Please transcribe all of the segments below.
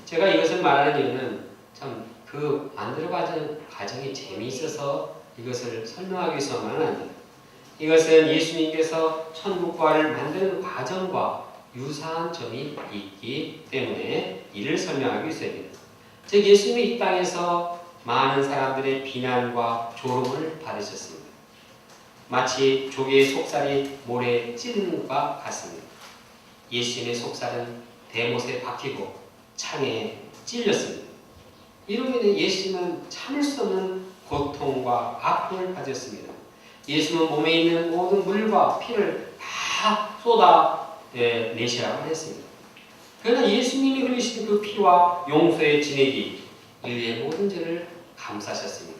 제가 이것을 말하는 이유는 참 그 만들어 과정이 재미있어서 이것을 설명하기 위해서만은 아닙니다. 이것은 예수님께서 천국 부활을 만드는 과정과 유사한 점이 있기 때문에 이를 설명하기 위해서입니다. 즉 예수님이 이 땅에서 많은 사람들의 비난과 조롱을 받으셨습니다. 마치 조개의 속살이 모래에 찌르는 것과 같습니다. 예수님의 속살은 대못에 박히고 창에 찔렸습니다. 이로 인해 예수님은 참을 수 없는 고통과 아픔을 가졌습니다. 예수님은 몸에 있는 모든 물과 피를 다 쏟아내시라고 했습니다. 그러나 예수님이 흘리신 그 피와 용서의 진액이 인류의 모든 죄를 감싸셨습니다.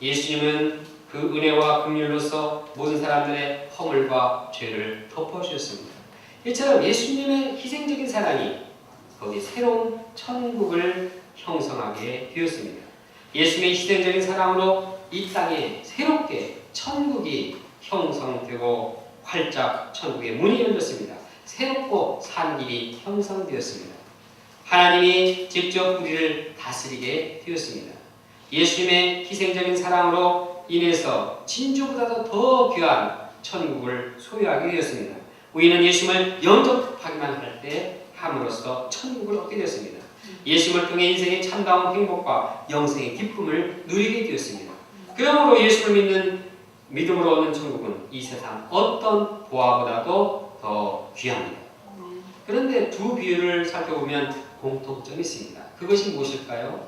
예수님은 그 은혜와 긍휼로서 모든 사람들의 허물과 죄를 덮어주셨습니다. 이처럼 예수님의 희생적인 사랑이 거기 새로운 천국을 형성하게 되었습니다. 예수님의 희생적인 사랑으로 이 땅에 새롭게 천국이 형성되고 활짝 천국의 문이 열렸습니다. 새롭고 산 길이 형성되었습니다. 하나님이 직접 우리를 다스리게 되었습니다. 예수님의 희생적인 사랑으로 인해서 진주보다도 더 귀한 천국을 소유하게 되었습니다. 우리는 예수님을 영접하기만 할 때 함으로써 천국을 얻게 되었습니다. 예수님을 통해 인생의 참다운 행복과 영생의 기쁨을 누리게 되었습니다. 그러므로 예수를 믿는 믿음으로 얻는 천국은 이 세상 어떤 보화보다도 더 귀합니다. 그런데 두 비유를 살펴보면 공통점이 있습니다. 그것이 무엇일까요?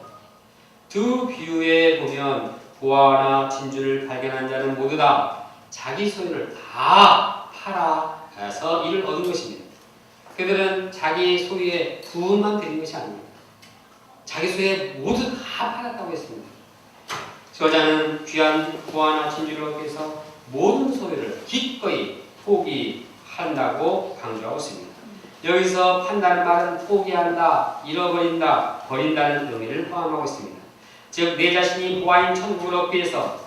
두 비유에 보면 보화나 진주를 발견한 자는 모두 다 자기 소유를 다 팔아서 이를 얻은 것입니다. 그들은 자기 소유의 부분만 드린 것이 아닙니다. 자기 소유의 모두 다 팔았다고 했습니다. 저자는 귀한 보화나 진주를 얻기 위해서 모든 소유를 기꺼이 포기한다고 강조하고 있습니다. 여기서 판다는 말은 포기한다, 잃어버린다, 버린다는 의미를 포함하고 있습니다. 즉 내 자신이 보화인 천국을 얻기 위해서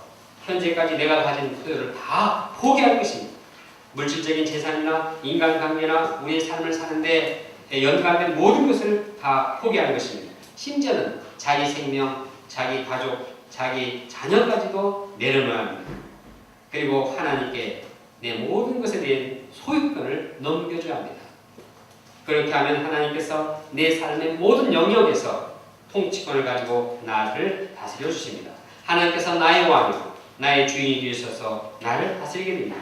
현재까지 내가 가진 소유를 다 포기할 것입니다. 물질적인 재산이나 인간관계나 우리의 삶을 사는데 연관된 모든 것을 다 포기하는 것입니다. 심지어는 자기 생명, 자기 가족, 자기 자녀까지도 내려놓아야 합니다. 그리고 하나님께 내 모든 것에 대한 소유권을 넘겨줘야 합니다. 그렇게 하면 하나님께서 내 삶의 모든 영역에서 통치권을 가지고 나를 다스려 주십니다. 하나님께서 나의 왕이고 나의 주인이 되셔서 나를 다스리게 됩니다.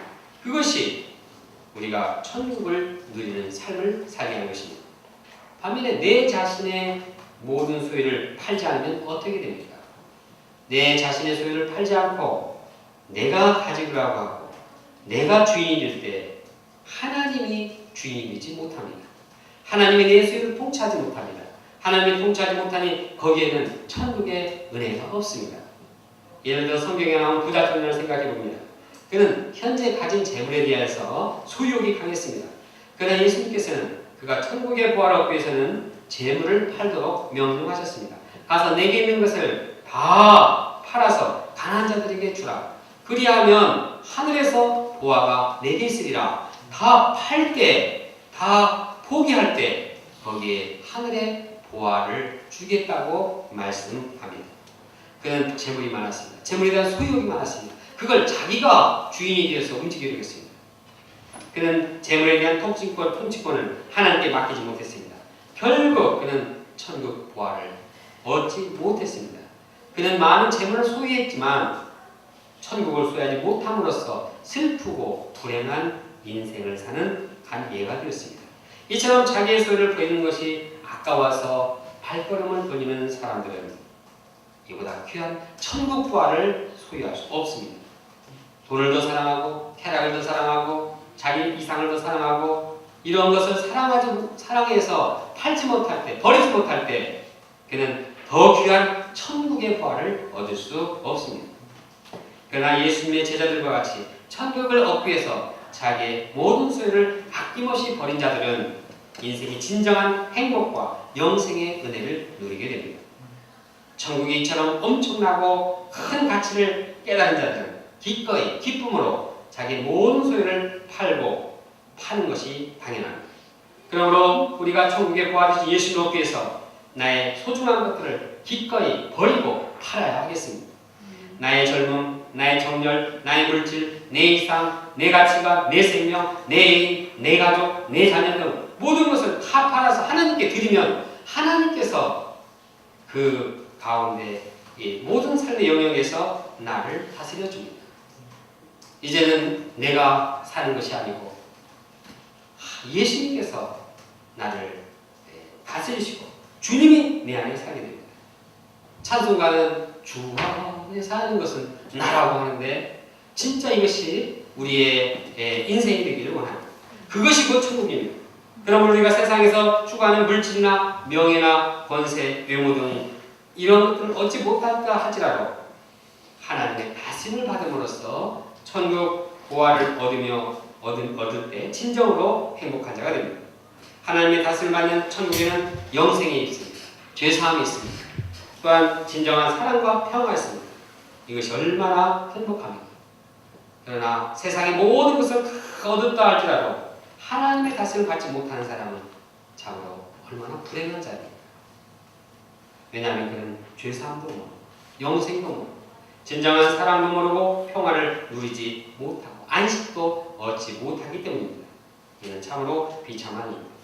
그것이 우리가 천국을 누리는 삶을 살게 하는 것입니다. 반면에 내 자신의 모든 소유를 팔지 않으면 어떻게 됩니까? 내 자신의 소유를 팔지 않고 내가 가지려고 하고 내가 주인이 될 때 하나님이 주인이 되지 못합니다. 하나님이 내 소유를 통치하지 못합니다. 하나님이 통치하지 못하니 거기에는 천국의 은혜가 없습니다. 예를 들어 성경에 나온 부자 청년을 생각해 봅니다. 그는 현재 가진 재물에 대해서 소유욕이 강했습니다. 그러나 예수님께서는 그가 천국의 보화를 얻기 위해서는 재물을 팔도록 명령하셨습니다. 가서 내게 있는 것을 다 팔아서 가난한 자들에게 주라. 그리하면 하늘에서 보화가 내게 있으리라. 다 팔 때, 다 포기할 때 거기에 하늘의 보화를 주겠다고 말씀합니다. 그는 재물이 많았습니다. 재물에 대한 소유욕이 많았습니다. 그걸 자기가 주인이 되어서 움직이려고 했습니다. 그는 재물에 대한 통치권을 하나님께 맡기지 못했습니다. 결국 그는 천국 보화를 얻지 못했습니다. 그는 많은 재물을 소유했지만 천국을 소유하지 못함으로써 슬프고 불행한 인생을 사는 한 예가 되었습니다. 이처럼 자기의 소유를 버리는 것이 아까워서 발걸음을 돌리는 사람들은 이보다 귀한 천국 부활을 소유할 수 없습니다. 돈을 더 사랑하고 쾌락을 더 사랑하고 자기 이상을 더 사랑하고 이런 것을 사랑해서 팔지 못할 때, 버리지 못할 때 그는 더 귀한 천국의 부활을 얻을 수 없습니다. 그러나 예수님의 제자들과 같이 천국을 얻기 위해서 자기의 모든 소유를 아낌없이 버린 자들은 인생의 진정한 행복과 영생의 은혜를 누리게 됩니다. 천국이 이처럼 엄청나고 큰 가치를 깨달은 자들은 기꺼이 기쁨으로 자기 모든 소유를 팔고 파는 것이 당연합니다. 그러므로 우리가 천국에 부활하신 예수를 얻기 위해서 나의 소중한 것들을 기꺼이 버리고 팔아야 하겠습니다. 나의 젊음, 나의 정열, 나의 물질, 내 이상, 내 가치관, 내 생명, 내 애인, 내 가족, 내 자녀 등 모든 것을 다 팔아서 하나님께 드리면 하나님께서 그 가운데 이 모든 삶의 영역에서 나를 다스려 줍니다. 이제는 내가 사는 것이 아니고 예수님께서 나를 다스리시고 주님이 내 안에 살게 됩니다. 찬송가는 주 안에 사는 것은 나라고 하는데 진짜 이것이 우리의 인생이 되기를 원합니다. 그것이 곧 천국입니다. 그러므로 우리가 세상에서 추구하는 물질이나 명예나 권세, 외모 등 이런 것들을 얻지 못할까 할지라도 하나님의 다스림을 받음으로써 천국 보화를 얻을 때 진정으로 행복한 자가 됩니다. 하나님의 다스림을 받는 천국에는 영생이 있습니다. 죄사함이 있습니다. 또한 진정한 사랑과 평화가 있습니다. 이것이 얼마나 행복합니까? 그러나 세상의 모든 것을 다 얻었다 할지라도 하나님의 다스림을 받지 못하는 사람은 참으로 얼마나 불행한 자입니까? 왜냐하면 그는 죄사함도 모르고 영생도 모르고 진정한 사랑도 모르고 평화를 누리지 못하고 안식도 얻지 못하기 때문입니다. 이는 참으로 비참한 일입니다.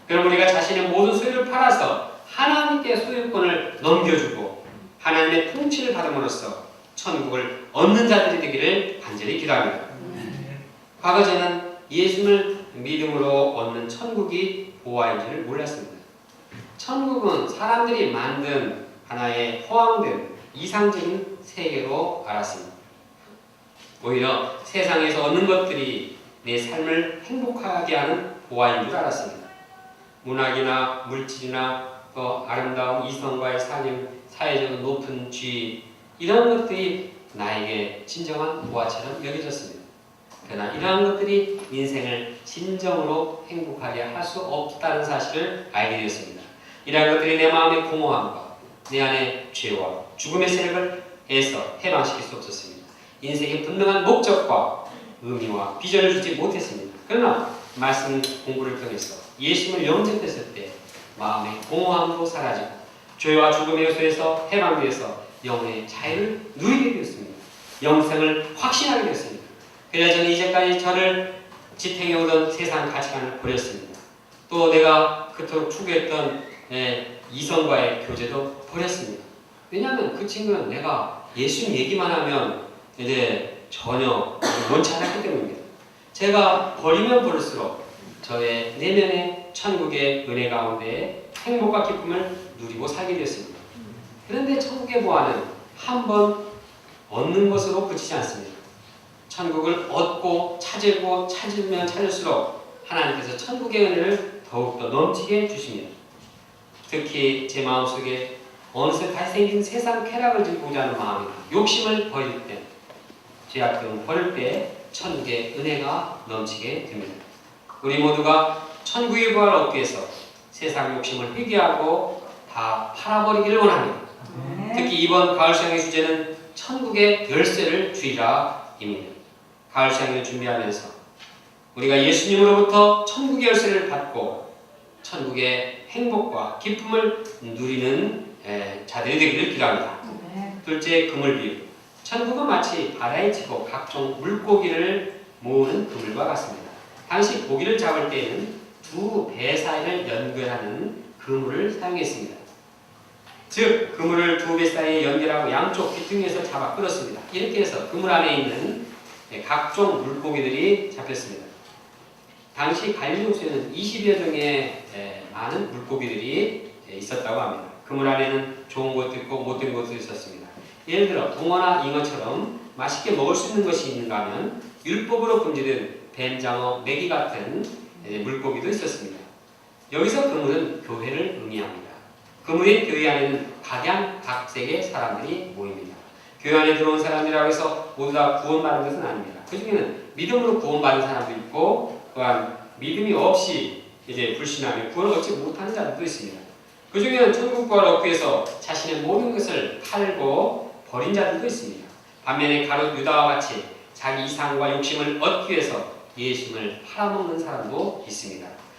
그럼 우리가 자신의 모든 소유를 팔아서 하나님께 소유권을 넘겨주고 하나님의 통치를 받음으로써 천국을 얻는 자들이 되기를 간절히 기도합니다. 과거 저는 예수를 믿음으로 얻는 천국이 보화인지를 몰랐습니다. 천국은 사람들이 만든 하나의 허황된 이상적인 세계로 알았습니다. 오히려 세상에서 얻는 것들이 내 삶을 행복하게 하는 보화인 줄 알았습니다. 문학이나 물질이나 또 아름다운 이성과의 사귐, 사회적으로 높은 지위 이런 것들이 나에게 진정한 보화처럼 여겨졌습니다. 그러나 이러한 것들이 인생을 진정으로 행복하게 할 수 없다는 사실을 알게 되었습니다. 이러한 것들이 내 마음의 공허함과 내 안의 죄와 죽음의 세력을 해서 해방시킬 수 없었습니다. 인생의 분명한 목적과 의미와 비전을 주지 못했습니다. 그러나 말씀 공부를 통해서 예수님을 영접했을 때 마음의 공허함도 사라지고 죄와 죽음의 요소에서 해방되어서 영혼의 자유를 누리게 되었습니다. 영생을 확신하게 되었습니다. 그래서 저는 이제까지 저를 지탱해오던 세상 가치관을 버렸습니다. 또 내가 그토록 추구했던 이성과의 교제도 버렸습니다. 왜냐하면 그 친구는 내가 예수님 얘기만 하면 이제 전혀 원치 않았기 때문입니다. 제가 버리면 버릴수록 저의 내면의 천국의 은혜 가운데 행복과 기쁨을 누리고 살게 되었습니다. 그런데 천국의 보화는 한 번 얻는 것으로 그치지 않습니다. 천국을 얻고 찾으면 찾을수록 하나님께서 천국의 은혜를 더욱더 넘치게 해주십니다. 특히 제 마음속에 어느새 다시 생긴 세상 쾌락을 즐기고자 하는 마음이나 욕심을 버릴 때, 죄악 등을 버릴 때 천국의 은혜가 넘치게 됩니다. 우리 모두가 천국의 부활을 얻기 위해서 세상 욕심을 회개하고 다 팔아버리기를 원합니다. 특히 이번 가을 수양의 주제는 천국의 열쇠를 주의라입니다. 가을 수양을 준비하면서 우리가 예수님으로부터 천국의 열쇠를 받고 천국의 행복과 기쁨을 누리는 자들이 되기를 기도합니다. 둘째, 그물 비유. 천국은 마치 바다에 치고 각종 물고기를 모으는 그물과 같습니다. 당시 고기를 잡을 때에는 두 배 사이를 연결하는 그물을 사용했습니다. 즉 그물을 두 배 사이에 연결하고 양쪽 귀퉁이에서 잡아 끌었습니다. 이렇게 해서 그물 안에 있는 각종 물고기들이 잡혔습니다. 당시 갈릴리 호수에는 20여 종의 많은 물고기들이 있었다고 합니다. 그물 안에는 좋은 것도 있고 못된 것도 있었습니다. 예를 들어 붕어나 잉어처럼 맛있게 먹을 수 있는 것이 있는가 하면 율법으로 금지된 뱀, 장어, 메기 같은 물고기도 있었습니다. 여기서 그물은 교회를 의미합니다. 그물인 교회 안에는 각양각색의 사람들이 모입니다. 교회 안에 들어온 사람들이라고 해서 모두 다 구원받은 것은 아닙니다. 그 중에는 믿음으로 구원받은 사람도 있고 또한 믿음이 없이 이제 불신하며 구원을 얻지 못하는 자들도 있습니다. 그 중에는 천국 부활을 얻기 위해서 자신의 모든 것을 팔고 버린 자들도 있습니다. 반면에 가룟 유다와 같이 자기 이상과 욕심을 얻기 위해서 예수님을 팔아먹는 사람도 있습니다.